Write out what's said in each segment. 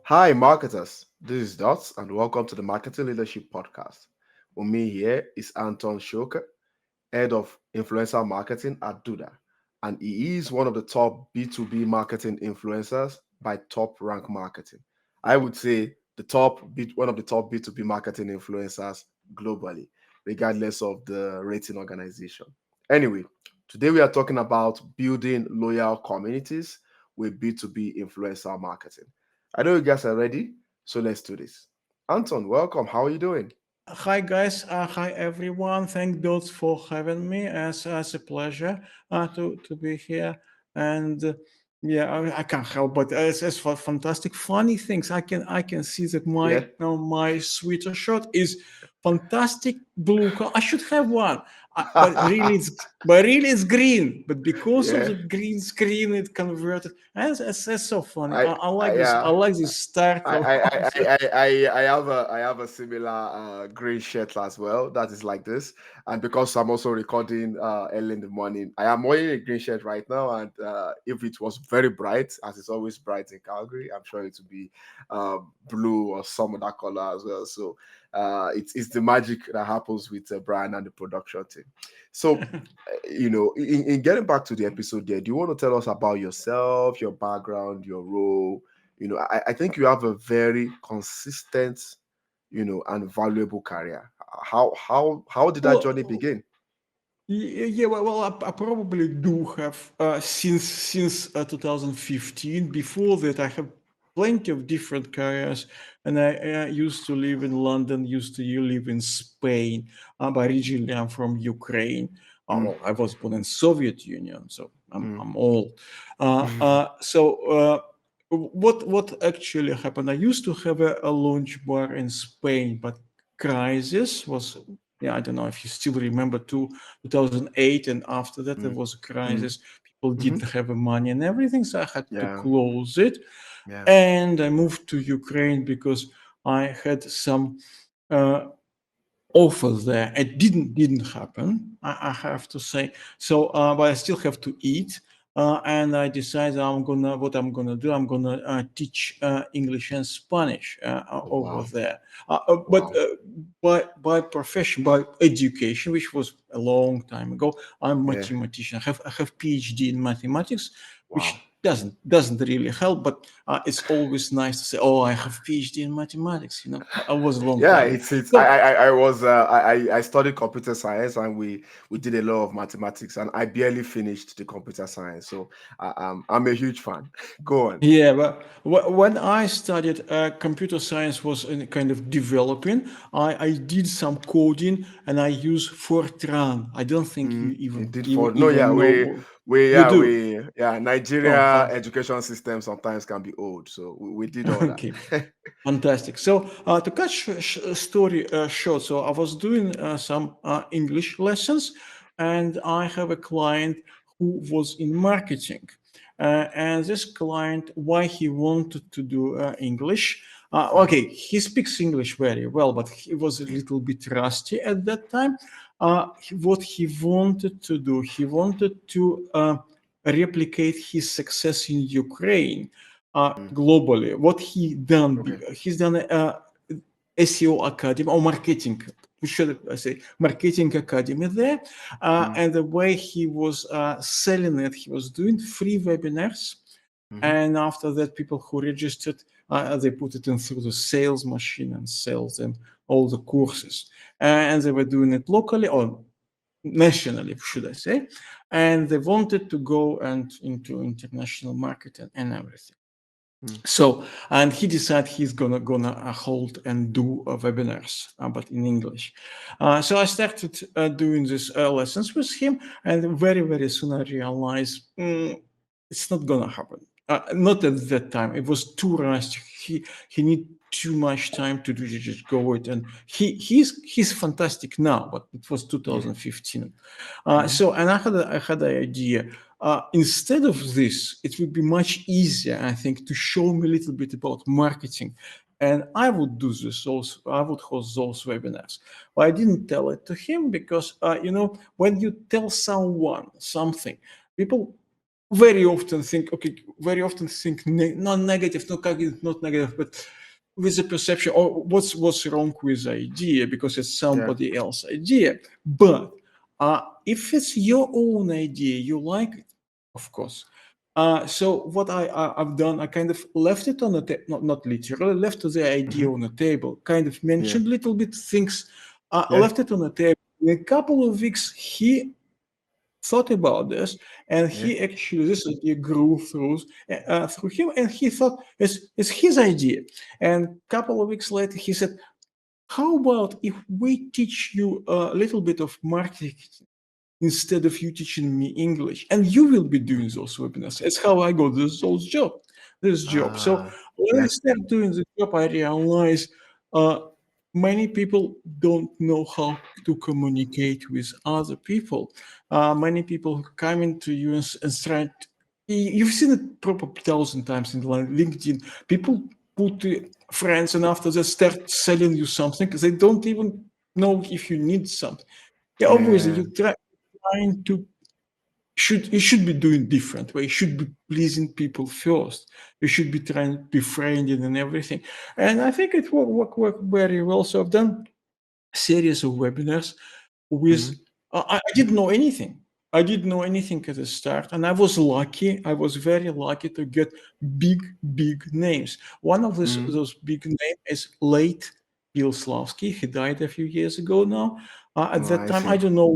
Hi, marketers. This is Dots, and welcome to the Marketing Leadership Podcast. With me here is Anton Shulke, Head of Influencer Marketing at Duda, and he is one of the top B2B marketing influencers by Top Rank Marketing. I would say one of the top B2B marketing influencers globally, regardless of the rating organization. Anyway, today we are talking about building loyal communities with B2B influencer marketing. I know you guys are ready, so let's do this. Anton, welcome. How are you doing? Hi guys, hi everyone. Thank those for having me. As a pleasure to be here. And yeah, I can't help but as for fantastic, funny things. I can see that Yeah, my sweater shirt is fantastic blue color. I should have one, but really it's green. But because of yeah. the green screen, it converted. And that's so funny. I, I like this. I yeah. like this start of the. I have a similar green shirt as well. That is like this, and because I'm also recording early in the morning, I am wearing a green shirt right now. And if it was very bright, as it's always bright in Calgary, I'm sure it would be blue or some other color as well. So it's the magic that happens with Brian and the production team. So in getting back to the episode, there, do you want to tell us about yourself, your background, your role? I think you have a very consistent, and valuable career. How did that journey Well, begin? Yeah, I probably do have since 2015. Before that, I have plenty of different careers, and I used to live in London, used to live in Spain. But originally, I'm from Ukraine. Mm, Well, I was born in Soviet Union, so I'm mm, I'm old. What actually happened? I used to have a lounge bar in Spain, but crisis was, yeah, I don't know if you still remember, 2008, and after that there mm, was a mm, crisis. People mhm. didn't have money and everything, so I had to Yeah, close it. yeah. And I moved to Ukraine because I had some uh, offers there. It didn't happen, I have to say. So, but I still have to eat. And I decided I'm gonna do. I'm gonna teach English and Spanish Oh, over wow, there. But wow. by profession, by education, which was a long time ago, I'm a Yeah, mathematician. I have PhD in mathematics, wow. which doesn't really help. But it's always nice to say, "Oh, I have PhD in mathematics." I was a long Yeah, time. it's So I was I studied computer science, and we did a lot of mathematics, and I barely finished the computer science, so I'm a huge fan. Go on. yeah, but when I studied, computer science was in kind of developing. I did some coding and I use Fortran. I don't think you It even did for even no, yeah, even we know. we You yeah do. we yeah Oh, Nigeria education system sometimes can be old, so we did all okay, that. fantastic. So to cut story short, so I was doing some English lessons, and I have a client who was in marketing, and this client, why he wanted to do English. Mm, Okay, he speaks English very well, but he was a little bit rusty at that time. What he wanted to do, he wanted to replicate his success in Ukraine mm, globally. What he done? okay. He's done a SEO academy or marketing. Should I say marketing academy there? Mm, And the way he was selling it, he was doing free webinars, mhm, and after that, people who registered, they put it in through the sales machine and sells them all the courses. And they were doing it locally or nationally, should I say? And they wanted to go and into international market and everything. mm, So, and he decided he's gonna hold and do webinars, but in English. So I started doing these lessons with him, and very soon I realized it's not gonna happen. Not at that time. It was too rushed. He need too much time to do just go it, and he's fantastic now, but it was yeah. 2015. Mhm, So, and I had the idea. Instead of this, it would be much easier, I think, to show me a little bit about marketing. And I would do this also, I would host those webinars. But I didn't tell it to him because, when you tell someone something, people very often think not negative, not cognitive, not negative, but with the perception or what's wrong with the idea because it's Yeah. somebody else's idea. But if it's your own idea, you like it, of course. So what I've done, I kind of left it on the not literally left the idea Mm-hmm. on the table, kind of Yeah. mentioned little bit things, Yeah. left it on the table. In a couple of weeks, he thought about this, and Yeah. he actually this idea grew through him, and he thought it's his idea. And a couple of weeks later, he said, "How about if we teach you a little bit of marketing instead of you teaching me English, and you will be doing those webinars?" That's how I got this job. So Ah. when I Yeah. started doing the job, I realized uh, many people don't know how to communicate with other people. Many people come into you and try. You've seen it probably 1,000 times in LinkedIn. People put friends, and after they start selling you something, they don't even know if you need something. Yeah, obviously Yeah. you trying to you should be doing different way. You should be pleasing people first. You should be trying to be friendly and everything. And I think it worked very well. So I've done series of webinars with Mm-hmm. I didn't know anything. I didn't know anything at the start, and I was lucky. I was very lucky to get big names. One of Mm-hmm. those big names is late Bill Slavsky. He died a few years ago now. At Oh, that I time, I see. don't know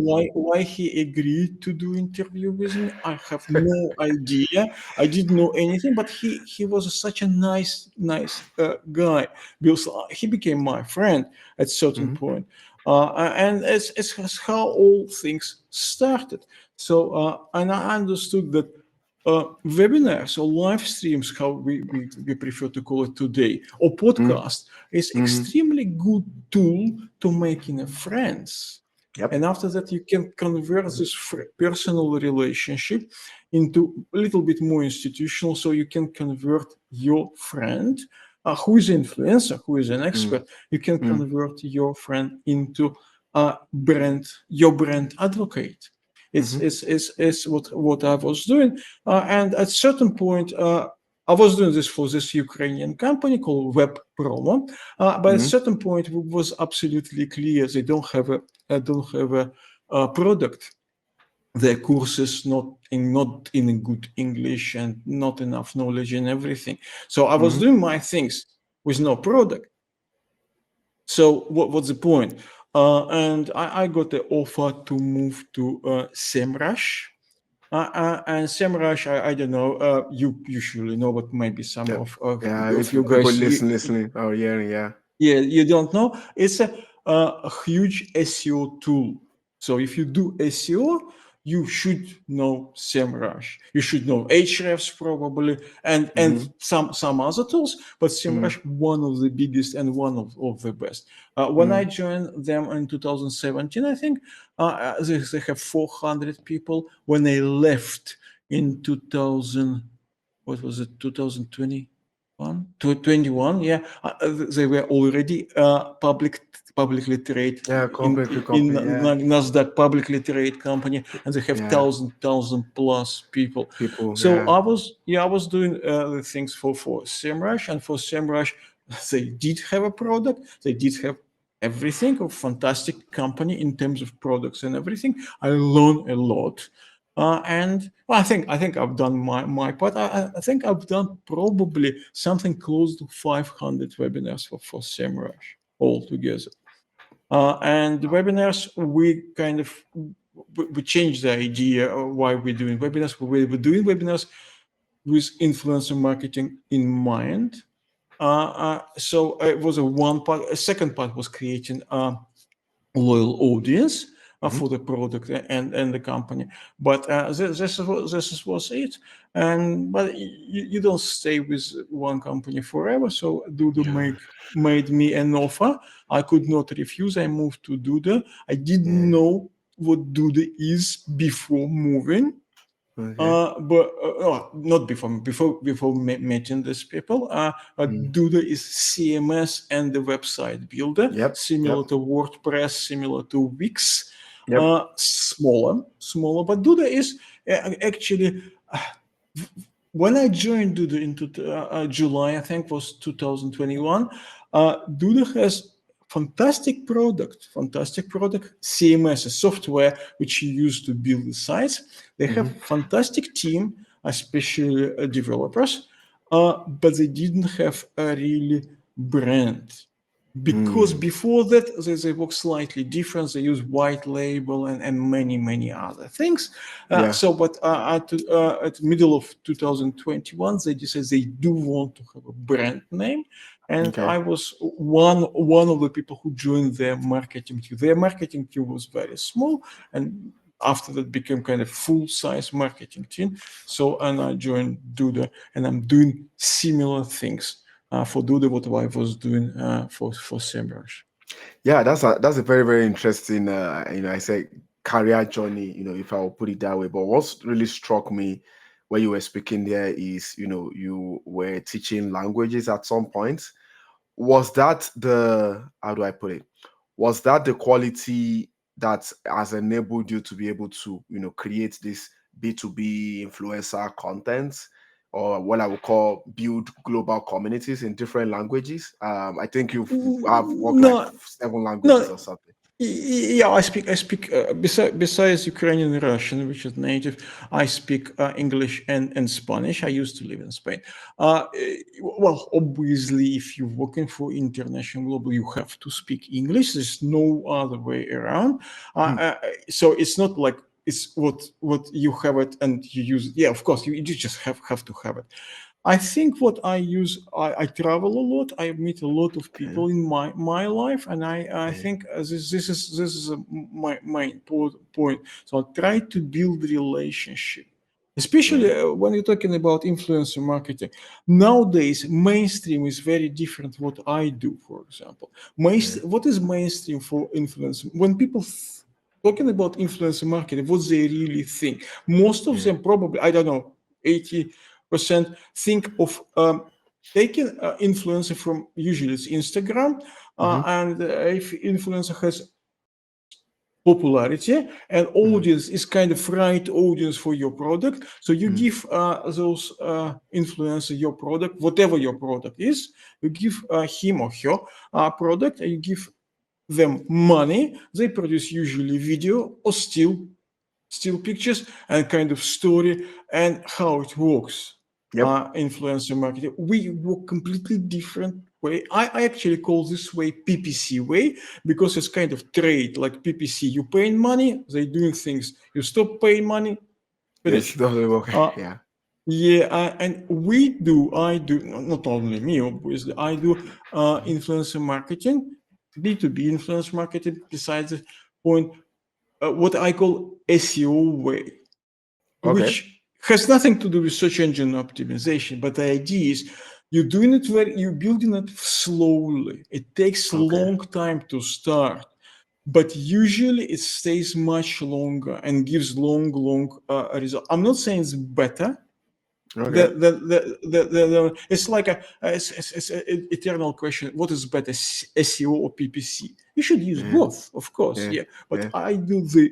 why he agreed to do interview with me. I have no idea. I didn't know anything, but he was such a nice guy. He became my friend at certain Mm-hmm. point. And it's how all things started. So, and I understood that webinars or live streams, how we prefer to call it today, or podcast, is Mm-hmm. extremely good tool to making a friends. Yep. And after that, you can convert this personal relationship into a little bit more institutional. So you can convert your friend, who is an influencer, who is an expert, you can Mm-hmm. convert your friend into a your brand advocate. It's, Mm-hmm. it's, it's, it's what I was doing. And at certain point, I was doing this for this Ukrainian company called Web Promo. But at a Mm-hmm. certain point, it was absolutely clear they don't have a product. Their courses not in good English and not enough knowledge and everything. So I was Mm-hmm. doing my things with no product. So what's the point? And I got the offer to move to SEMrush. And SEMrush, I don't know. You usually know, but maybe some Yep. Yeah. of If you people guys listening. Oh, yeah. Yeah. yeah, you don't know. It's a huge SEO tool. So if you do SEO, you should know SEMrush. You should know Ahrefs probably, and Mm-hmm. some other tools. But Mm-hmm. SEMrush one of the biggest and one of the best. When I Mm-hmm. joined them in 2017, I think they have 400 people. When I left in 2000, what was it, 2021 to 21, yeah, they were already publicly traded Yeah. in Company. in Company. Yeah. Nasdaq publicly traded company, and they have Yeah. thousand plus people. People. So Yeah. I was doing the things for SEMrush, and for SEMrush they did have a product, they did have everything, a fantastic company in terms of products and everything. I learned a lot. And well, I think I've done my part. I think I've done probably something close to 500 webinars for SEMrush altogether. And the webinars, we kind of we changed the idea of why we're doing webinars. We were doing webinars with influencer marketing in mind. So it was a one part. A second part was creating loyal audience Mm-hmm. for the product and the company. But this was it. And but you don't stay with one company forever. So Duda Yeah. made me an offer. I could not refuse. I moved to Duda. I didn't Yeah. know what Duda is before moving. Okay. But not before meeting these people. Mm. Duda is CMS and the website builder, Yep. similar Yep. to WordPress, similar to Wix, Yep. smaller. But Duda is actually. when I joined Duda into July, I think was 2021, Duda has fantastic product, CMS, a software which you use to build the sites. They have Hmm. fantastic team, especially developers, but they didn't have a really brand. Because Mm. before that they work slightly different. They use white label and many other things. Yeah. At middle of 2021 they decided they do want to have a brand name, and Okay. I was one of the people who joined their marketing team. Their marketing team was very small, and after that became kind of full size marketing team. So and I joined Duda, and I'm doing similar things for Duda what I was doing for SEMrush. Yeah, that's a very very interesting I say career journey, if I'll put it that way. But what's really struck me when you were speaking there is, you were teaching languages at some point. Was that the, how do I put it? Was that the quality that has enabled you to be able to, create this B2B influencer content, or what I would call build global communities in different languages? I think you've have worked like No, 7 languages no. or something. Yeah, I speak. Besides Ukrainian and Russian, which is native, I speak English and Spanish. I used to live in Spain. Well, obviously, if you're working for international global, you have to speak English. There's no other way around. Hmm. So it's not like it's what you have it and you use it. Yeah, of course, you just have to have it. I think what I use, I travel a lot. I meet a lot of Okay. people in my life, and I Yeah. think this is my main point. So I try to build relationship, Yeah. especially when you're talking about influencer marketing. Nowadays, mainstream is very different. What I do, for example, Yeah. what is mainstream for influencer? When people talking about influencer marketing, what they really think, most of Yeah. them probably, I don't know, 80% think of taking influencer from, usually it's Instagram, Hmm. and if influencer has popularity and Hmm. audience is kind of right audience for your product, so you Hmm. give those influencer your product, whatever your product is, you give him or her product, and you give them money. They produce usually video or still pictures and kind of story and how it works. Yep. Influencer marketing, we work completely different way. I actually call this way PPC way, because it's kind of trade like PPC. You paying money, they doing things. You stop paying money, This finish. doesn't work. uh, Yeah. yeah, and I do, not only me, obviously, I do influencer marketing, B2B influencer marketing, besides the point, what I call SEO way, Okay. which has nothing to do with search engine optimization. But the idea is you're building it slowly. It takes a Okay. long time to start, but usually it stays much longer and gives long result. I'm not saying it's better. Okay. It's like it's an eternal question. What is better, SEO or PPC? You should use Yeah. both, of course, Yeah. yeah. But Yeah.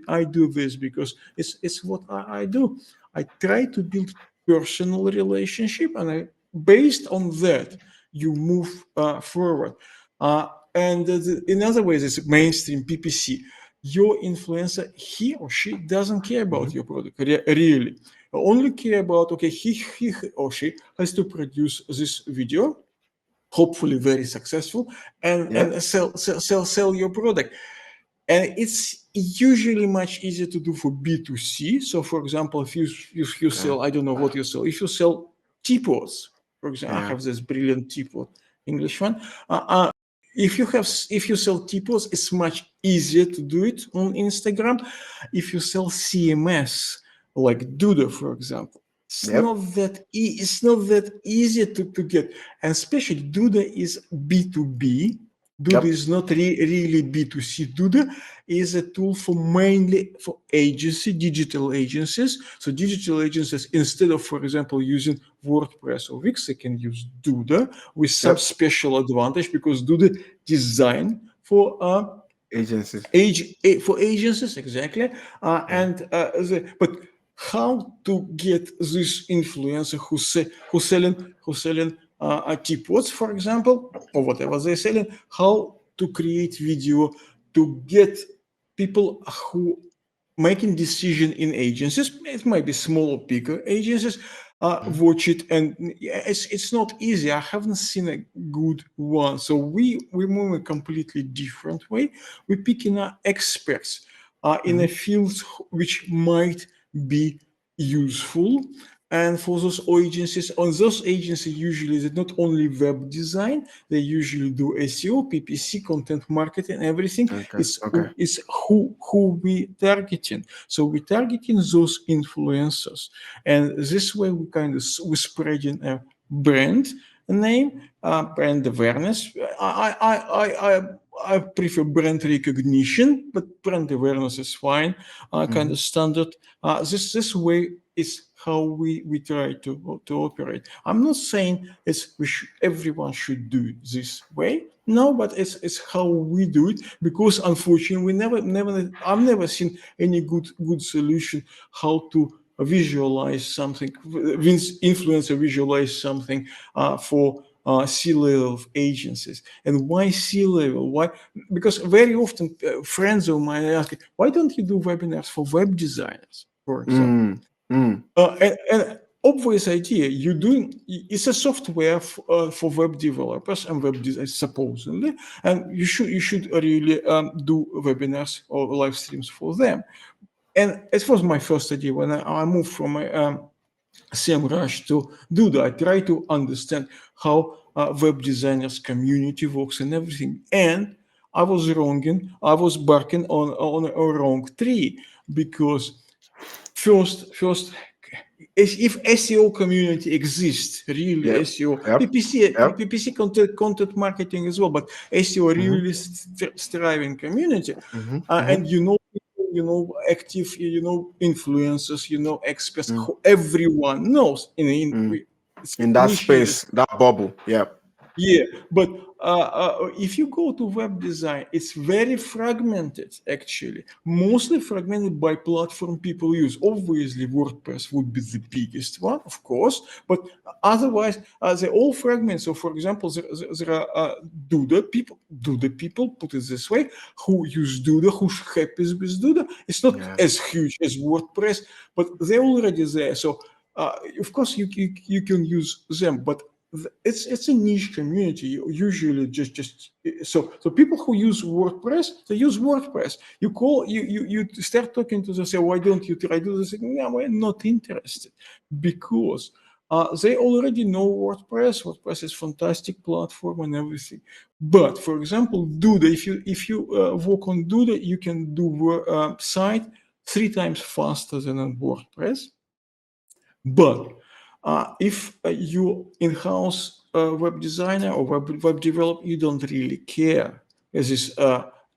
I do this because it's what I do. I try to build personal relationship, and based on that, you move forward. And in other ways, it's mainstream PPC. Your influencer, he or she doesn't care Hmm. about your product really. Only care about, okay, he or she has to produce this video, hopefully very successful, Yeah. and sell your product. And it's usually much easier to do for B2C. So for example, if you Okay. sell, I don't know what you sell, if you sell teapots, for example, I Yeah. have this brilliant teapot, English one. If you sell teapots, it's much easier to do it on Instagram. If you sell CMS like Duda, for example, Yep. it's not that easy to get. And especially Duda is B2B. Duda Yep. is not really B2C. Duda is a tool for mainly for digital agencies. So digital agencies, instead of, for example, using WordPress or Wix, they can use Duda with some Yep. special advantage, because Duda designed for Agencies. for agencies, exactly. Yeah. But how to get this influencer who's selling teapots, for example, or whatever they're selling, how to create video to get people who making decision in agencies. It might be small or bigger agencies. Watch it, and it's not easy. I haven't seen a good one. So we move a completely different way. We're picking experts in a Mhm. field which might be useful. And for those agencies, on those agencies, usually they not only web design, they usually do SEO, PPC, content marketing, everything. Okay. Okay. It's who we targeting. So we targeting those influencers, and this way we kind of we spreading a brand name, brand awareness. I prefer brand recognition, but brand awareness is fine, kind Mhm. of standard. This way is how we try to operate. I'm not saying everyone should do it this way. No, but it's how we do it, because unfortunately we never I've never seen any good solution how to visualize something, influencer visualize something for C-level of agencies. And why C-level? Why? Because very often friends of mine ask, why don't you do webinars for web designers, for example? Mm. Mm. And obvious idea, you doing it's a software for web developers and web designers supposedly, and you should really do webinars or live streams for them. And it was my first idea when I moved from my SEMrush to do that. I try to understand how web designers community works and everything. And I was barking on a wrong tree, because first if SEO community exists, really Yep. SEO, Yep. Yep. PPC content marketing as well, but SEO Mhm. really thriving community, Mhm. and Mhm. active, influencers, experts, Mm. who everyone knows Mm. it's In that niche. space, that bubble. Yep. Yeah, but if you go to web design, it's very fragmented actually, mostly fragmented by platform people use. Obviously, WordPress would be the biggest one, of course, but otherwise, they're all fragments. So, for example, there are Duda people, put it this way, who use Duda, who's happy with Duda. It's not Yeah. as huge as WordPress, but they're already there. So, of course, you can use them, but it's a niche community. Usually just so people who use WordPress, they use WordPress. You start talking to them, say, why don't you try to do this? Yeah, we're not interested, because they already know WordPress is fantastic platform and everything. But for example, Duda, if you work on Duda, you can do site 3 times faster than on WordPress. But if you in-house web designer or web developer, you don't really care. As is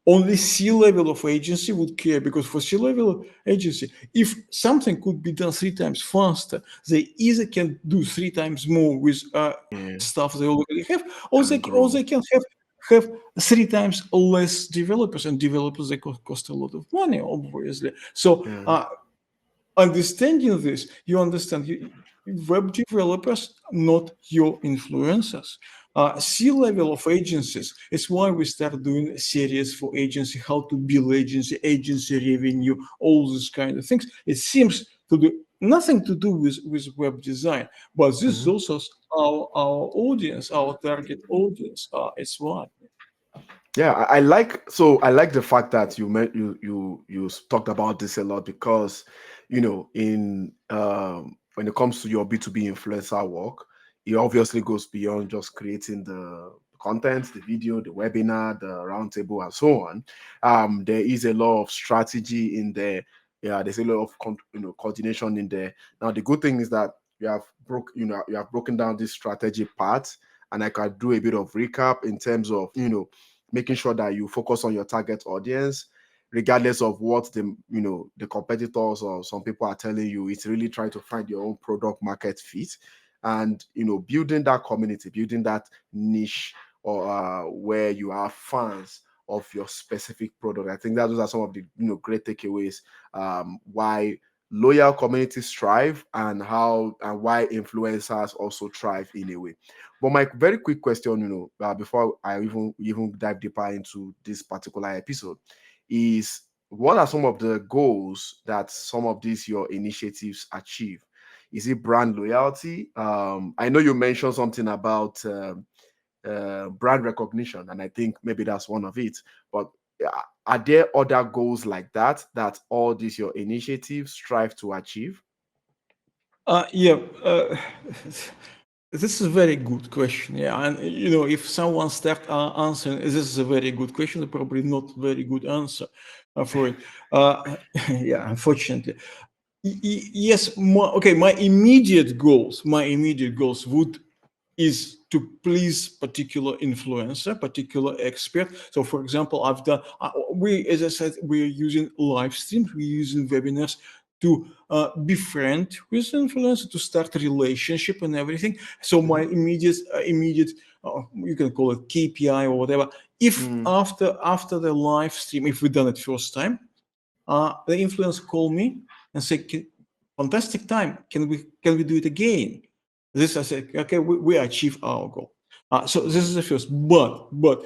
only C-level of agency would care, because for C-level agency, if something could be done 3 times faster, they either can do 3 times more with Yeah. stuff they already have, or And or grow. they can have 3 times less developers, and developers they cost a lot of money, obviously. So Yeah. understanding this, you understand web developers, not your influencers. C-level of agencies is why we start doing a series for agency, how to build agency revenue, all these kind of things. It seems to do nothing to do with web design, but this is Mhm. also our audience, our target audience. It's why. Yeah, I like the fact that you talked about this a lot, because in when it comes to your B2B influencer work, it obviously goes beyond just creating the content, the video, the webinar, the roundtable, and so on. There is a lot of strategy in there. Yeah, there's a lot of coordination in there. Now the good thing is that you have broken down this strategy part, and I can do a bit of recap in terms of making sure that you focus on your target audience, regardless of what the competitors or some people are telling you. It's really trying to find your own product market fit, and building that community, building that niche, or where you have fans of your specific product. I think that those are some of the great takeaways, why loyal communities thrive and how and why influencers also thrive in a way. But my very quick question, before I even dive deeper into this particular episode, is what are some of the goals that some of these your initiatives achieve? Is it brand loyalty? I know you mentioned something about brand recognition, and I think maybe that's one of it. But are there other goals like that that all these your initiatives strive to achieve? Yeah, this is a very good question. Yeah, and if someone start answering, this is a very good question. Probably not very good answer for it. Yeah, unfortunately. Yes. Okay. My immediate goals would is to please particular influencer, particular expert. So, for example, I've done. As I said, we're using live streams, we're using webinars to befriend with influencer, to start a relationship and everything. So, my Mhm. immediate, you can call it KPI or whatever. If Mm, after the live stream, if we done it first time, the influencer call me and say, "Fantastic time! Can we do it again?" This I said, okay, we achieve our goal. So this is the first. But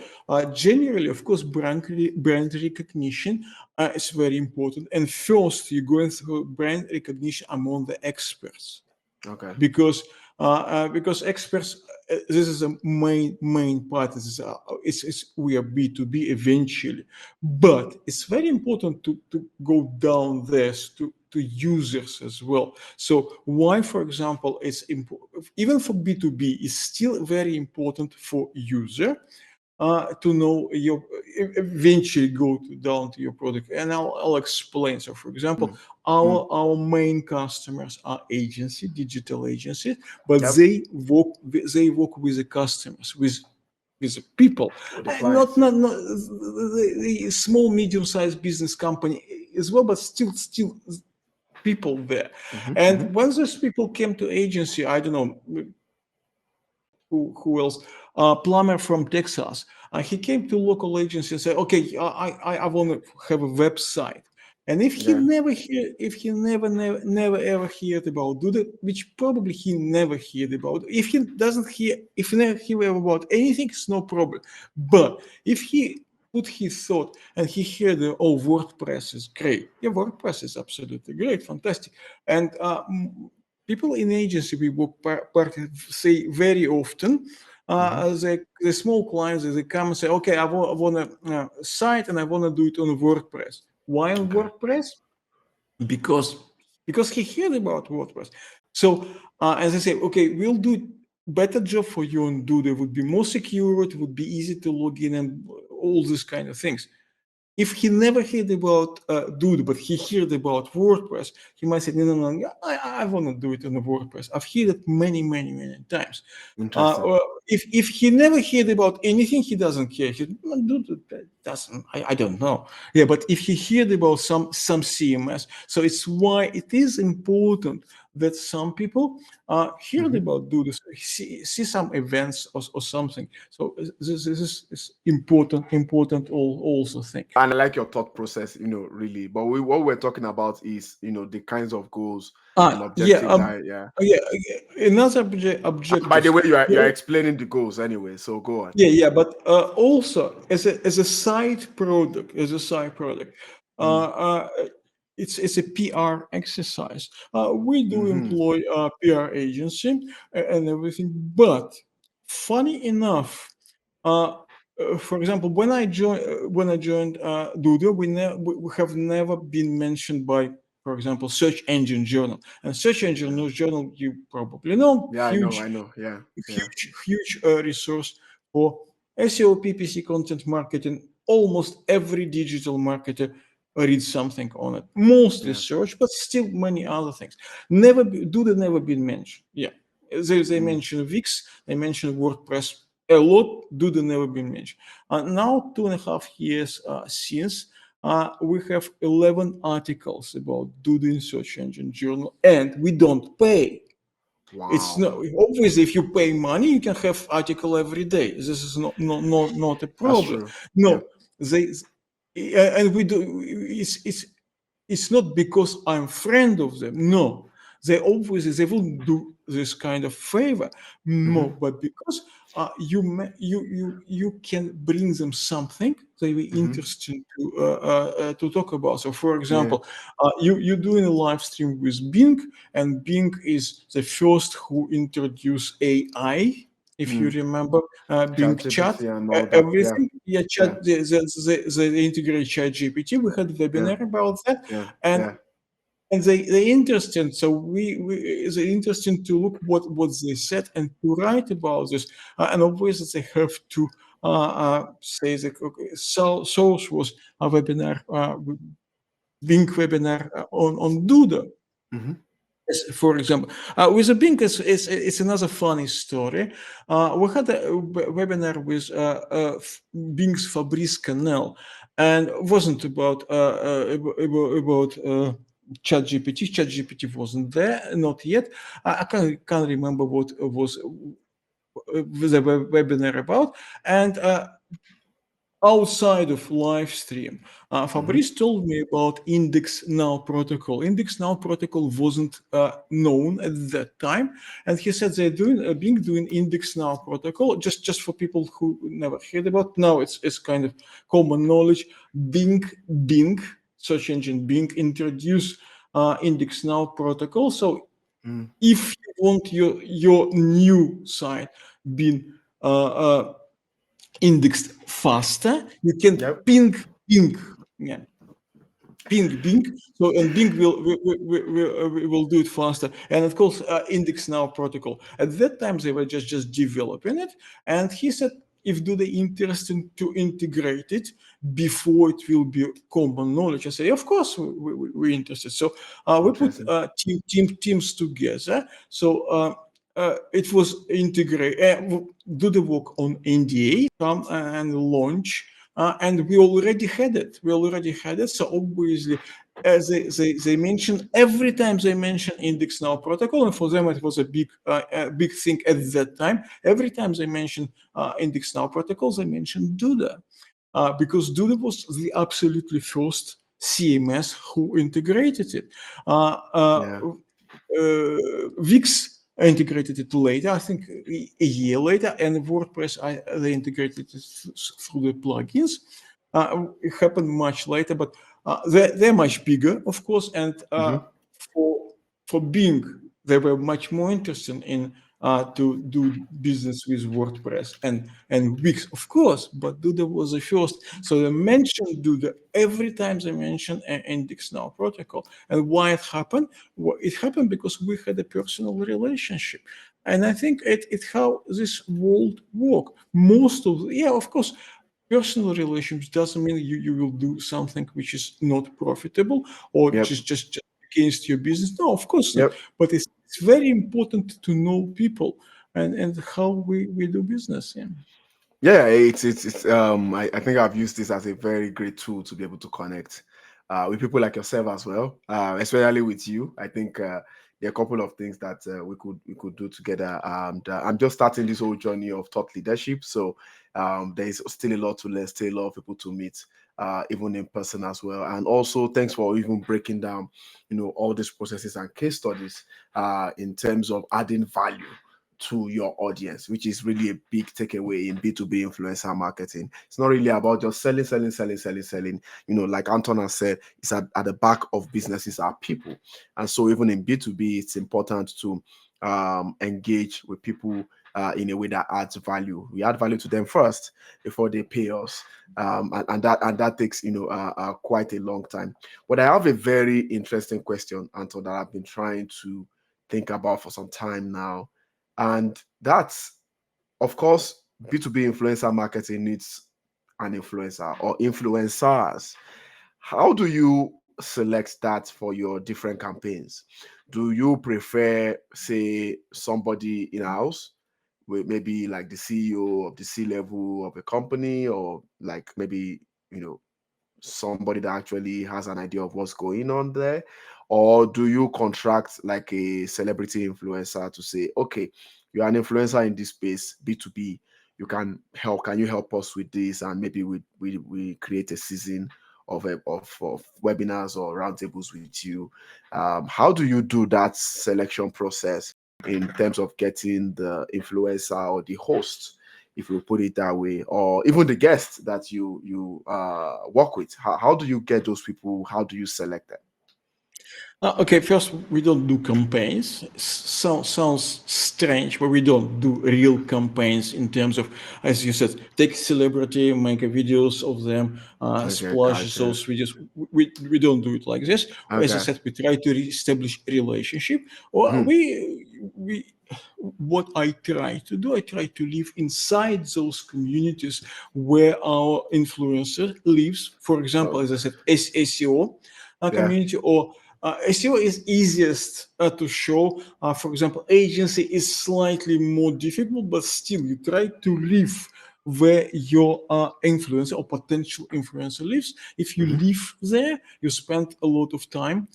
generally, of course, brand recognition is very important. And first, you're going through brand recognition among the experts okay. because experts, this is a main part. This is we are B2B eventually, but it's very important to go down there to users as well. So why, for example, it's important even for B2B, it's still very important for user to know your eventually down to your product, and I'll explain. So for example, Mm, mm, our main customers are digital agencies, but yep. they work with the customers, with the people, With the not clients, yeah. not the small medium-sized business company as well, but still people there. Hmm, And hmm. when those people came to agency, I don't know who else, plumber from Texas. He came to local agency and said, "Okay, I want to have a website." And Yeah. if he never ever heard about Duda, which probably he never heard about, if he never hear about anything, it's no problem. But if he put his thought and he heard, "Oh, WordPress is great." Yeah, WordPress is absolutely great, fantastic. And people in agency we work say very often, Hmm. the small clients, they come and say, "Okay, I want a site and I want to do it on WordPress." Why on Okay. WordPress? because because he heard about WordPress. So as I say, okay, we'll do better job for you on Dude. It would be more secure, it would be easy to log in and all these kind of things. If he never heard about Dude, but he heard about WordPress, he might say, no, yeah, I want to do it on the WordPress. I've heard it many times. Interesting. Or if he never heard about anything, he doesn't care. Dude doesn't. I don't know. Yeah, but if he heard about some CMS, so it's why it is important that some people heard Hmm. about Dude, see some events or something. So this is important also thing. And I like your thought process, really. But what we're talking about is, the kinds of goals and Yeah, objective that, yeah. another And by the objectives. way, you are Yeah, explaining the goals anyway, so go on. but also as a side product, uh, Mm. uh, it's a PR exercise. We do Hmm. employ a PR agency and everything, but funny enough, uh, for example, when I joined Dudo, we have never been mentioned by, for example, search engine journal. And search engine Yeah. news journal, you probably know, Yeah, I know. Yeah. Yeah. huge resource for SEO, PPC, content marketing. Almost every digital marketer reads something on it. Mostly Yeah. search, but still many other things. Never been mentioned. Yeah, they Mm. mention Wix, they mention WordPress a lot. Never been mentioned. Now 2.5 years since. We have 11 articles about Duda in Search Engine Journal, and we don't pay. It's Wow. not obviously if you pay money, you can have article every day. This is not a That's problem. true. Yeah. No, they and we do. It's it's not because I'm friend of them. No, they will do this kind of favor. No, Mm-hmm. but because you can bring them something they were Mm-hmm. interested to talk about. So, for Yeah. example, you're doing a live stream with Bing, and Bing is the first who introduced AI. If you Mm. remember, Bing Chat, ChatGPT and all that. Yeah. everything. Yeah, chat. Yeah. They integrate Chat GPT. We had Yeah. webinar about that, Yeah. and Yeah. they interesting. So we they interesting to look what they said and to write about this. And obviously they have to say that okay, so source was a webinar, Bing webinar on Duda. Mm-hmm. Yes, for example, with the Bing, it's another funny story. We had a webinar with Bing's Fabrice Canel, and it wasn't about ChatGPT. ChatGPT wasn't there, not yet. I can't remember what was the webinar about, and outside of live stream, Mm-hmm. Fabrice told me about Index Now protocol. Index Now protocol wasn't known at that time, and he said they're doing Bing doing Index Now protocol just for people who never heard about. Now it's kind of common knowledge. Bing search engine Bing introduced Index Now protocol. So Mm. if you want your new site being indexed faster, you can Yep. ping, yeah, Bing. So and Bing will do it faster. And of course, Index Now protocol. At that time, they were just developing it. And he said, if do they interested to integrate it before it will be common knowledge. I say, of course, we're interested. So we put Interesting. teams together. So it was integrate, do the work on NDA, come and launch, and we already had it. We already had it. So obviously, as they mentioned, every time they mention Index Now protocol, and for them it was a big thing at that time. Every time they mention Index Now protocol, they mentioned Duda, because Duda was the absolutely first CMS who integrated it. Yeah. Wix integrated it later, I think a year later, and WordPress they integrated it through the plugins. It happened much later, but they're much bigger, of course, and Mm-hmm. for for Bing, they were much more interested in to do business with WordPress and Wix, of course, but Duda was the first. So they mentioned Duda every time they mention an Index Now protocol. And why it happened? Well, it happened because we had a personal relationship. And I think it's how this world work. Most of, yeah, of course, personal relationships doesn't mean you will do something which is not profitable or Yep. just against your business. No, of course not. Yep. But it's very important to know people and how we do business. Yeah. Yeah, it's I think I've used this as a very great tool to be able to connect with people like yourself as well, especially with you. I think there are a couple of things that we could do together. And I'm just starting this whole journey of thought leadership, so there is still a lot to learn, still a lot of people to meet, even in person as well. And also, thanks for even breaking down, all these processes and case studies in terms of adding value to your audience, which is really a big takeaway in B2B influencer marketing. It's not really about just selling, selling, selling, selling, selling. Like Anton has said, it's at the back of businesses are people. And so even in B2B, it's important to engage with people in a way that adds value. We add value to them first before they pay us. And that takes quite a long time. But I have a very interesting question, Anton, that I've been trying to think about for some time now, and that's, of course, B2B influencer marketing needs an influencer or influencers. How do you select that for your different campaigns? Do you prefer, say, somebody in house, with maybe like the CEO of the C level of a company, or like maybe, you know, somebody that actually has an idea of what's going on there? Or do you contract like a celebrity influencer to say, okay, you're an influencer in this space, B2B, can you help us with this, and maybe we create a season of webinars or roundtables with you. How do you do that selection process in terms of getting the influencer or the host, if you put it that way, or even the guests that you work with? How do you get those people? How do you select them? Okay, first, we don't do campaigns. Sounds strange, but we don't do real campaigns in terms of, as you said, take celebrity, make videos of them, Okay, splash gotcha. those videos. We don't do it like this. As I Okay. said, we try to establish a relationship. Or Mhm. we what I try to do, I try to live inside those communities where our influencer lives. For example, Oh, as I said, SEO yeah. community, or SEO is easiest to show. For example, agency is slightly more difficult, but still you try to live where your influencer or potential influencer lives. If you Hmm. live there, you spend a lot of time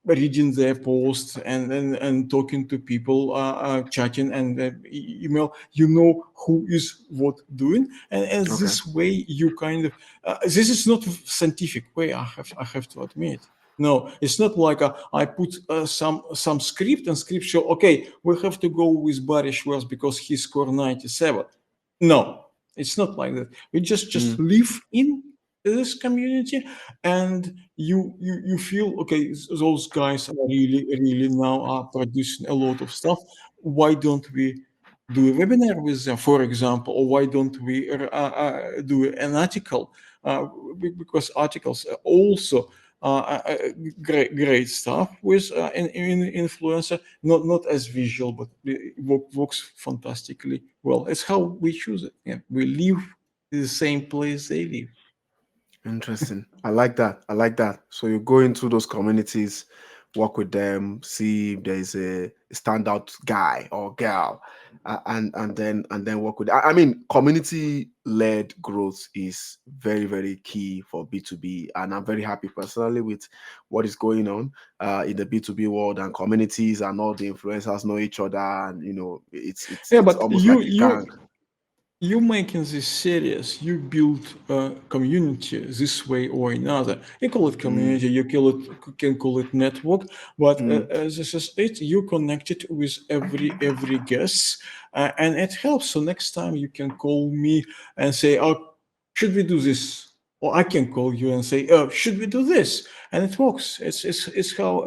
reading their posts and talking to people, chatting and email. You know who is what doing, and Okay. this way you kind of. This is not a scientific way. I have to admit. No, it's not like I put some script and script show. Okay, we have to go with Barry Schwartz because he scored 97. No, it's not like that. We just Mm. live in this community, and you feel okay. Those guys are really now are producing a lot of stuff. Why don't we do a webinar with them, for example, or why don't we do an article? Because articles are also great stuff with in influencer, not as visual, but it works fantastically well. It's how we choose it. Yeah, we live in the same place they live. Interesting. I like that. I like that. So you go into those communities, work with them, see if there's a standout guy or girl, and then work with. I mean, community-led growth is very very key for B2B, and I'm very happy personally with what is going on in the B2B world, and communities and all the influencers know each other, and it's it's Yeah, it's but almost like a gang. you making this serious. You build a community this way or another. You call it Mm, community, can call it network, but mm, this is it. You connect it with every guest, and it helps. So next time you can call me and say, "Oh, should we do this?" Or I can call you and say, "Oh, should we do this?" And it works. It's how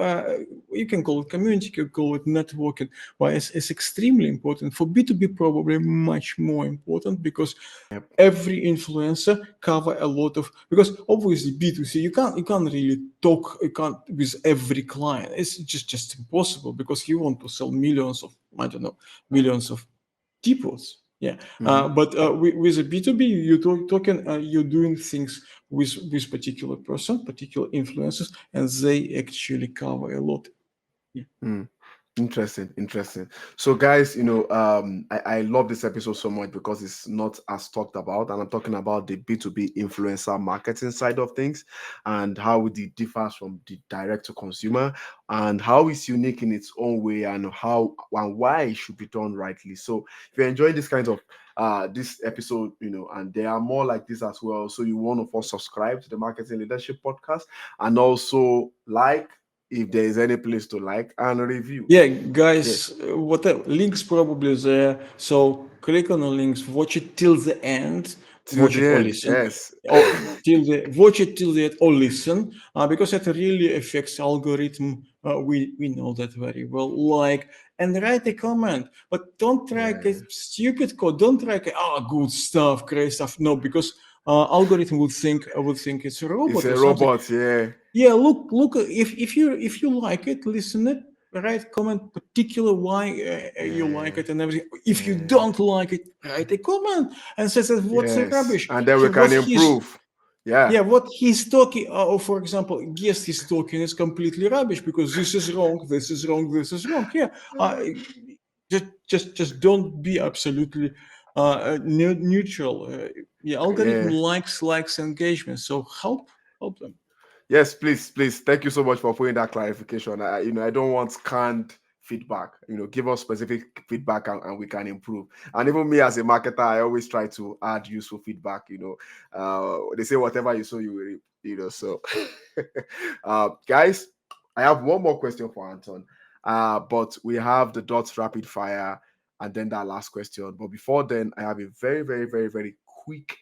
you can call it community, you can call it networking. Why it's extremely important for B2B, probably much more important, because yep. every influencer cover a lot of, because obviously B2C you can't really talk, you can't with every client. It's just impossible, because you want to sell millions of, I don't know, millions of tipos. Yeah, Mhm. but with a B2B, you're doing things with particular person, particular influencers, and they actually cover a lot. Yeah. Mm. Interesting, interesting. So, guys, I love this episode so much because it's not as talked about, and I'm talking about the B2B influencer marketing side of things and how it differs from the direct to consumer and how it's unique in its own way and how and why it should be done rightly. So, if you're enjoying this kind of this episode, and there are more like this as well. So you want to first subscribe to the Marketing Leadership Podcast and also like if there is any place to like and review. Yeah, Yeah, guys, whatever links probably there. So click on the links, watch it till the end, till watch the it or end. listen, Yes. or watch it till the end or listen, because it really affects algorithm. We know that very well. Like, and write a comment, but don't write a Yeah. stupid code. Don't write good stuff, great stuff. No, because algorithm would think it's a It's robot or a something. robot. Yeah. Yeah, look. If you like it, listen it. Write comment particular why you like Yeah. it and everything. If you Yeah. don't like it, write a comment and says that what's the Yes. rubbish. And then we What can he's improve. Yeah. yeah, what he's talking. Or for example, yes, he's talking is completely rubbish because this is wrong, this is wrong, this is wrong. Yeah, just don't be absolutely neutral. Yeah, algorithm Yeah. likes engagement, so help them. Yes, please, please. Thank you so much for putting that clarification. I don't want canned feedback. Give us specific feedback and we can improve. And even me as a marketer, I always try to add useful feedback. They say whatever you sow, you will reap. So guys, I have one more question for Anton. But we have the dots rapid fire and then that last question. But before then, I have a very, very, very, very quick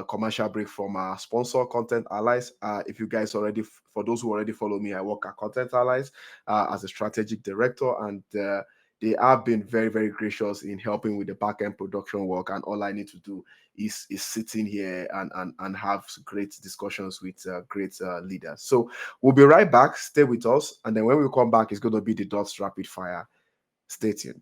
commercial break from our sponsor, Content Allies. If you guys already, for those who already follow me, I work at Content Allies as a strategic director, and they have been very, very gracious in helping with the back end production work. And all I need to do is sitting here and have great discussions with great leaders. So we'll be right back. Stay with us, and then when we come back, it's going to be the dots rapid fire. Stay tuned.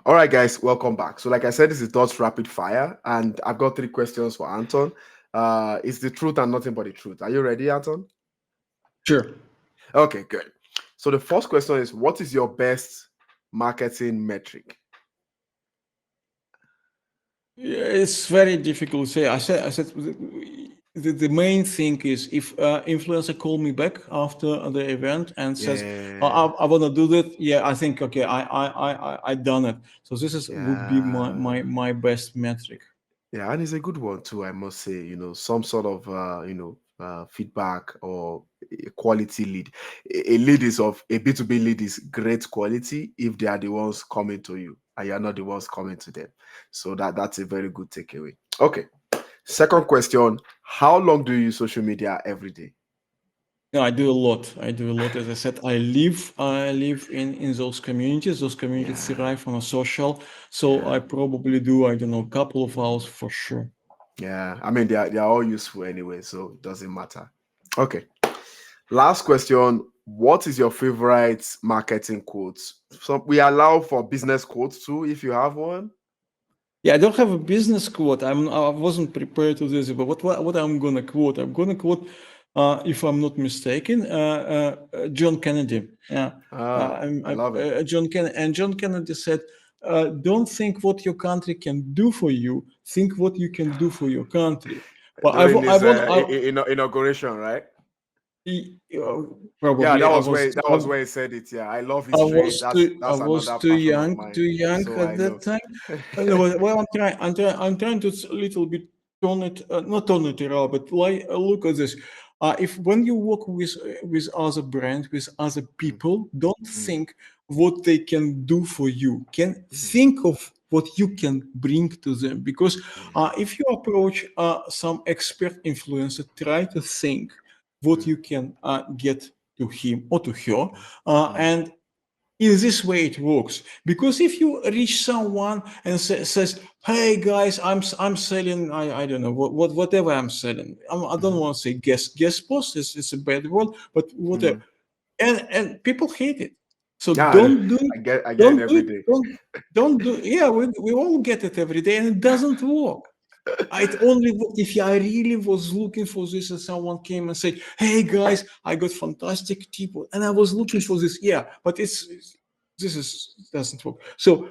All right, guys, welcome back. So, like I said, this is Dots Rapid Fire, and I've got 3 questions for Anton. It's the truth and nothing but the truth. Are you ready, Anton? Sure. Okay, good. So, the first question is, what is your best marketing metric? Yeah, it's very difficult to say. I said the main thing is if influencer call me back after the event and says, oh, Yeah, I want to do that. Yeah, I think okay, I done it. So this is would be yeah. my best metric. Yeah, and it's a good one too, I must say. Some sort of feedback or a quality lead. A lead is of a B2B lead is great quality if they are the ones coming to you and you're not the ones coming to them. So that's a very good takeaway. Okay. Second question: how long do you use social media every day? No, I do a lot. I do a lot. As I said, I live in those communities. Those communities Yeah, thrive on a social. So yeah, I probably do, I don't know, a couple of hours for sure. yeah. I mean, they are all useful anyway, so it doesn't matter. Okay. Last question. What is your favorite marketing quote? So we allow for business quotes too, if you have one. Yeah, I don't have a business quote. I wasn't prepared to this, but what I'm gonna quote? I'm gonna quote, if I'm not mistaken, John Kennedy. Yeah, I love it. John Kennedy said, "Don't think what your country can do for you. Think what you can do for your country." Well, During I his want. inauguration, right? Yeah, Probably that was where he said it. Yeah, I love I history. was That's too I that's was another passion of mine. too young So I at that know. time. No, well, I'm trying to a little bit not turn it around, but like look at this. If when you work with other brands, with other Mm, people, don't mm, think what they can do for you. Can mm, think of what you can bring to them. Because yeah, if you approach some expert influencer, try to think what mm, you can get to him or to her, mm, and in this way it works. Because if you reach someone and says, hey guys, I'm selling, I don't know whatever I'm selling, I don't mm, want to say guest post, it's a bad word, but whatever, mm. and people hate it. So Yeah, don't do it. I get it don't do every it day. don't do Yeah, we all get it every day and it doesn't work. It only worked if I really was looking for this and someone came and said, "Hey guys, I got fantastic tip and I was looking for this." Yeah, but this is doesn't work. So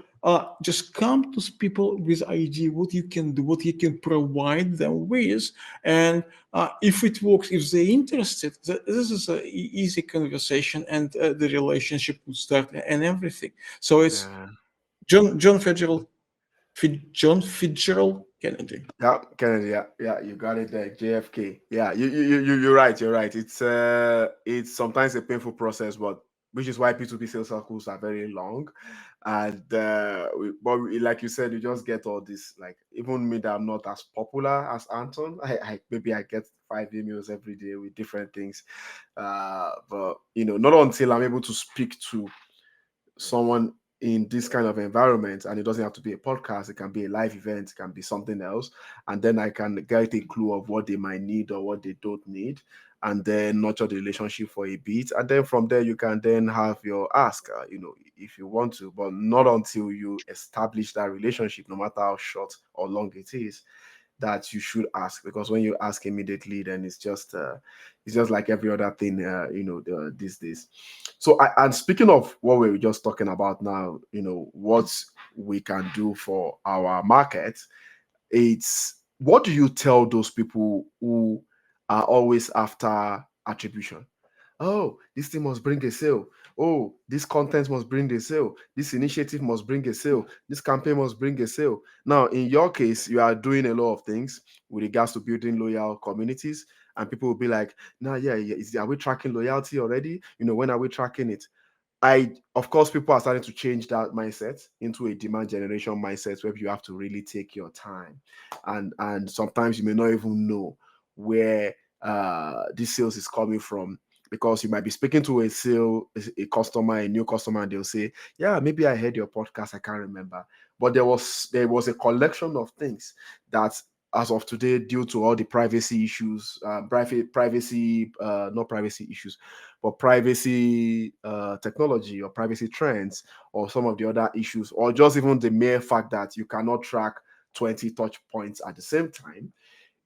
just come to people with idea what you can do, what you can provide them with, and if it works, if they're interested, this is an easy conversation, and the relationship will start and everything. So it's Yeah. John Fitzgerald Kennedy. Yeah, Kennedy. Yeah, yeah, you got it there. JFK. Yeah, you're right. You're right. It's sometimes a painful process, but which is why P2P sales cycles are very long. And like you said, you just get all this. Like even me, that I'm not as popular as Anton. I maybe I get 5 emails every day with different things. But not until I'm able to speak to someone in this kind of environment, and it doesn't have to be a podcast, it can be a live event, it can be something else, and then I can get a clue of what they might need or what they don't need. and then nurture the relationship for a bit, and then from there you can then have your ask, if you want to, but not until you establish that relationship, no matter how short or long it is, that you should ask. Because when you ask immediately, then it's just like every other thing, these days. So and speaking of what we were just talking about now, what we can do for our market, it's what do you tell those people who are always after attribution? Oh, this thing must bring a sale. Oh, this content must bring a sale. This initiative must bring a sale. This campaign must bring a sale. Now, in your case, you are doing a lot of things with regards to building loyal communities, and people will be like, "Nah, yeah, yeah. Are we tracking loyalty already? When are we tracking it?" Of course, people are starting to change that mindset into a demand generation mindset where you have to really take your time, and sometimes you may not even know where this sales is coming from, because you might be speaking to a customer, a new customer, and they'll say, "Yeah, maybe I heard your podcast. I can't remember," but there was a collection of things that, as of today, due to all the privacy issues, not privacy issues, but privacy technology or privacy trends, or some of the other issues, or just even the mere fact that you cannot track 20 touch points at the same time,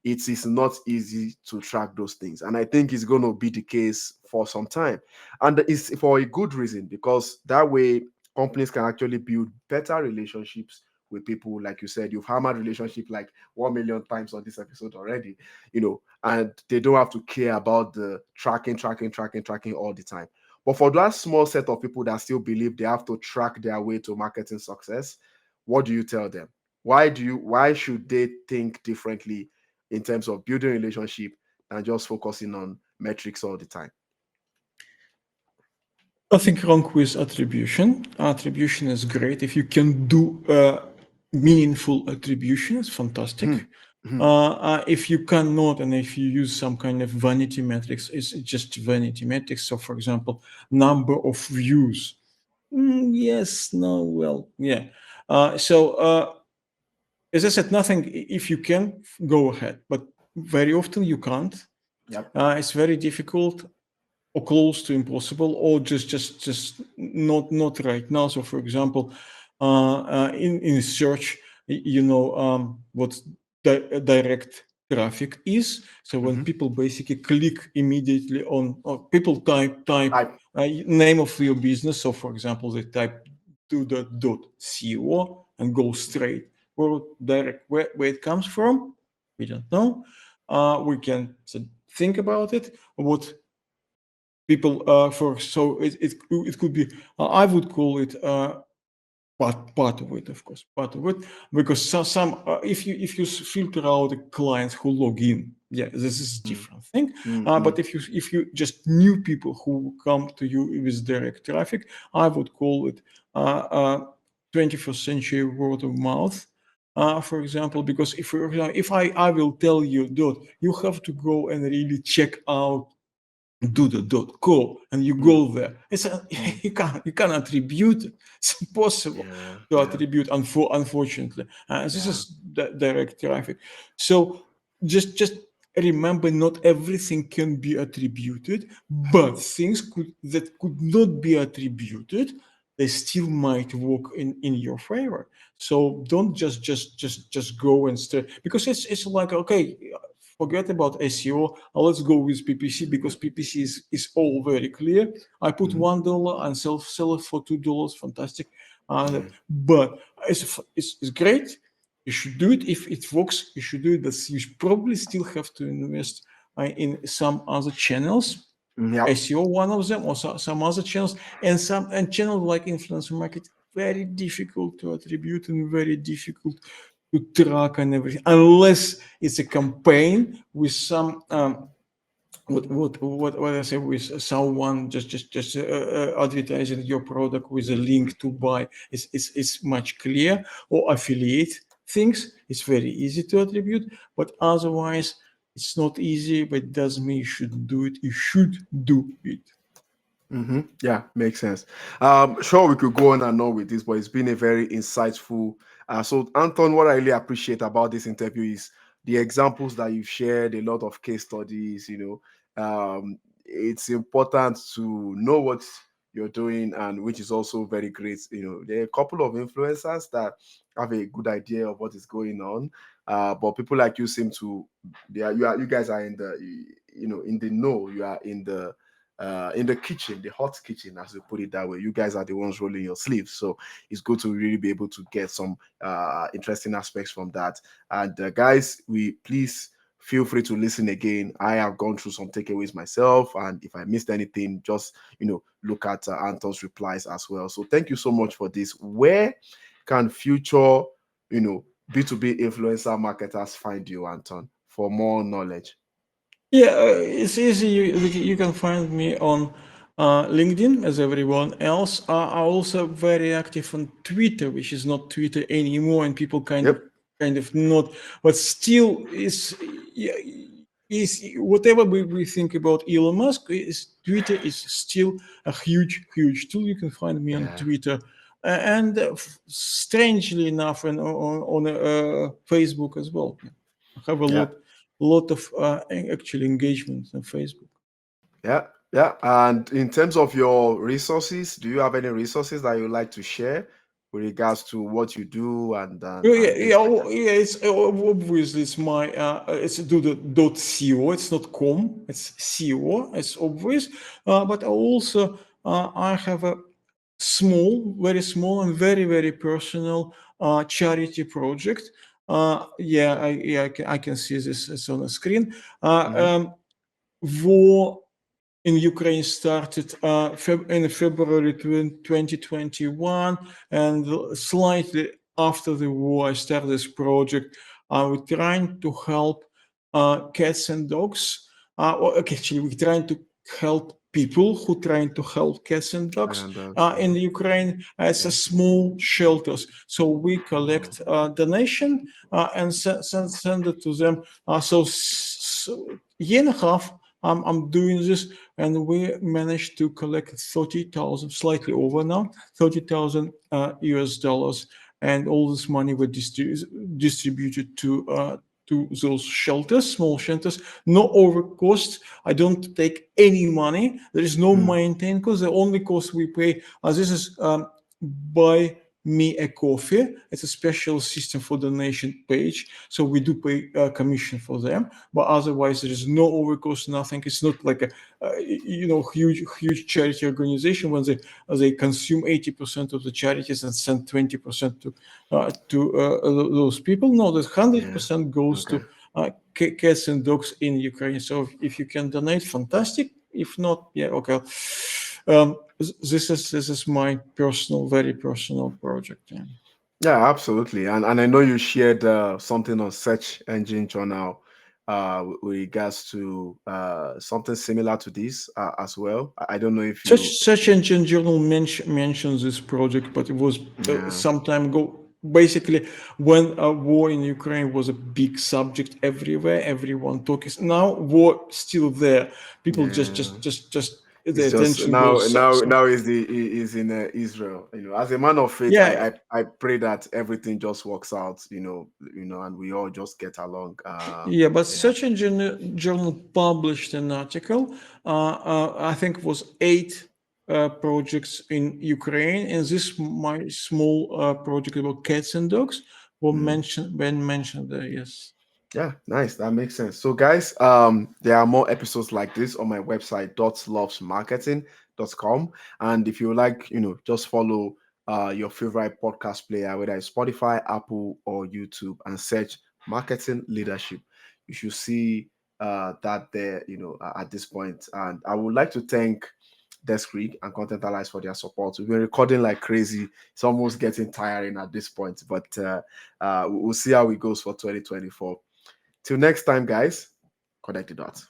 it is not easy to track those things. And I think it's going to be the case for some time. And it's for a good reason, because that way companies can actually build better relationships with people. Like you said, you've hammered relationship like 1 million times on this episode already, and they don't have to care about the tracking all the time. But for that small set of people that still believe they have to track their way to marketing success, what do you tell them? Why should they think differently in terms of building relationship than just focusing on metrics all the time? Nothing wrong with attribution. Attribution is great. If you can do meaningful attribution, it's fantastic. Mhm. Mhm. If you cannot, and if you use some kind of vanity metrics, it's just vanity metrics. So, for example, number of views. Yes, no, well, yeah. As I said, nothing. If you can, go ahead, but very often you can't. Yep. It's very difficult, or close to impossible, or just not right now. So, for example, in search, what direct traffic is. So when Mhm. people basically click immediately on, or people type I name of your business. So, for example, they type duda.co and go straight, or direct, where it comes from, we don't know. We can think about it. What people for, so it could be, I would call it part of it, of course, part of it, because some if you filter out the clients who log in, yeah, this is a Mm, different thing. But mm, if you just new people who come to you with direct traffic, I would call it 21st century word of mouth. For example, because if I will tell you, dude, you have to go and really check out duda.co, and you mm, go there. mm. You can't attribute it. It's impossible Yeah, to yeah. attribute, unfortunately. This Yeah. is direct traffic. So just remember, not everything can be attributed, but things that could not be attributed, they still might work in your favor. So don't just go and start, because it's like, okay, forget about SEO. Let's go with PPC, because PPC is all very clear. I put Mhm. $1 and sell it for $2. Fantastic. Yeah. But it's great. You should do it if it works. You should do it, but you probably still have to invest in some other channels. Yep. SEO, one of them, or some other channels, and channels like influencer market, very difficult to attribute and very difficult to track and everything, unless it's a campaign with some what I say, with someone just advertising your product with a link to buy. It's much clear, or affiliate things. It's very easy to attribute, but otherwise it's not easy. But it doesn't mean you should do it. You should do it. Yeah, makes sense. Sure, we could go on and on with this, but it's been a very insightful. So, Anton, what I really appreciate about this interview is the examples that you've shared, a lot of case studies, it's important to know what you're doing, and which is also very great. There are a couple of influencers that have a good idea of what is going on, but people like you seem to, you guys are in the, in the know. You are in the kitchen, the hot kitchen, as you put it that way. You guys are the ones rolling your sleeves, so it's good to really be able to get some interesting aspects from that. And guys, we please feel free to listen again. I have gone through some takeaways myself, and if I missed anything, just look at Anton's replies as well. So thank you so much for this. Where can future B2B influencer marketers find you, Anton, for more knowledge? Yeah, it's easy. You can find me on LinkedIn as everyone else. I'm also very active on Twitter, which is not Twitter anymore, and people Yep. kind of not, but still is whatever we think about Elon Musk, is Twitter is still a huge tool. You can find me on Yeah. Twitter. And strangely enough, and on Facebook as well. I have a Yeah. lot of actually engagement on Facebook. Yeah. Yeah. And in terms of your resources, do you have any resources that you like to share with regards to what you do and Oh, and things like that? yeah. It's obviously it's my it's .co. It's not com. It's co. It's obvious. But I have a very small and very personal charity project. I can see this. It's on the screen. Hmm. War in Ukraine started in February 2021, and slightly after the war, I started this project. We're trying to help cats and dogs. Actually, we're trying to help people who trying to help cats and dogs And in yeah. Ukraine as a Yeah. small shelters. So we Oh, collect donation and send it to them. Year and a half I'm doing this, and we managed to collect 30,000, slightly over now, 30,000 US dollars, and all this money were distributed to those shelters, small shelters, no over cost. I don't take any money. There is no mm, maintenance cost. The only cost we pay, this is buy me a coffee. It's a special system for donation page, so we do pay commission for them. But otherwise, there is no overcost, nothing. It's not like a huge charity organization when they consume 80% of the charities and send 20% to those people. No, that hundred yeah. percent goes Okay. to cats and dogs in Ukraine. So if you can donate, fantastic. If not, yeah, okay. This is my very personal project. Yeah. Yeah, absolutely. And I know you shared something on Search Engine Journal with regards to something similar to this as well. I don't know if you. Search Engine Journal mentions this project, but it was Yeah. some time ago. Basically, when a war in Ukraine was a big subject everywhere, everyone talking. Now war still there. People Yeah. just the It's just attention now, goes. now is in Israel. As a man of faith, Yeah, I pray that everything just works out. And we all just get along. yeah. But Yeah. Search Engine Journal published an article. I think it was 8 projects in Ukraine, and this my small project about cats and dogs were Mm. mentioned there. Yes. Yeah, nice. That makes sense. So, guys, there are more episodes like this on my website, .lovesmarketing.com. And if you like, just follow your favorite podcast player, whether it's Spotify, Apple, or YouTube, and search marketing leadership. You should see that there, at this point. And I would like to thank Desk Creek and Content Allies for their support. We've been recording like crazy. It's almost getting tiring at this point, but we'll see how it goes for 2024. Till next time, guys, connect the dots.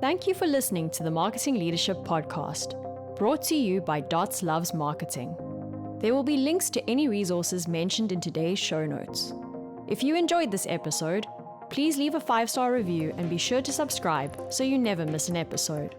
Thank you for listening to the Marketing Leadership Podcast, brought to you by Dots Loves Marketing. There will be links to any resources mentioned in today's show notes. If you enjoyed this episode, please leave a 5-star review and be sure to subscribe so you never miss an episode.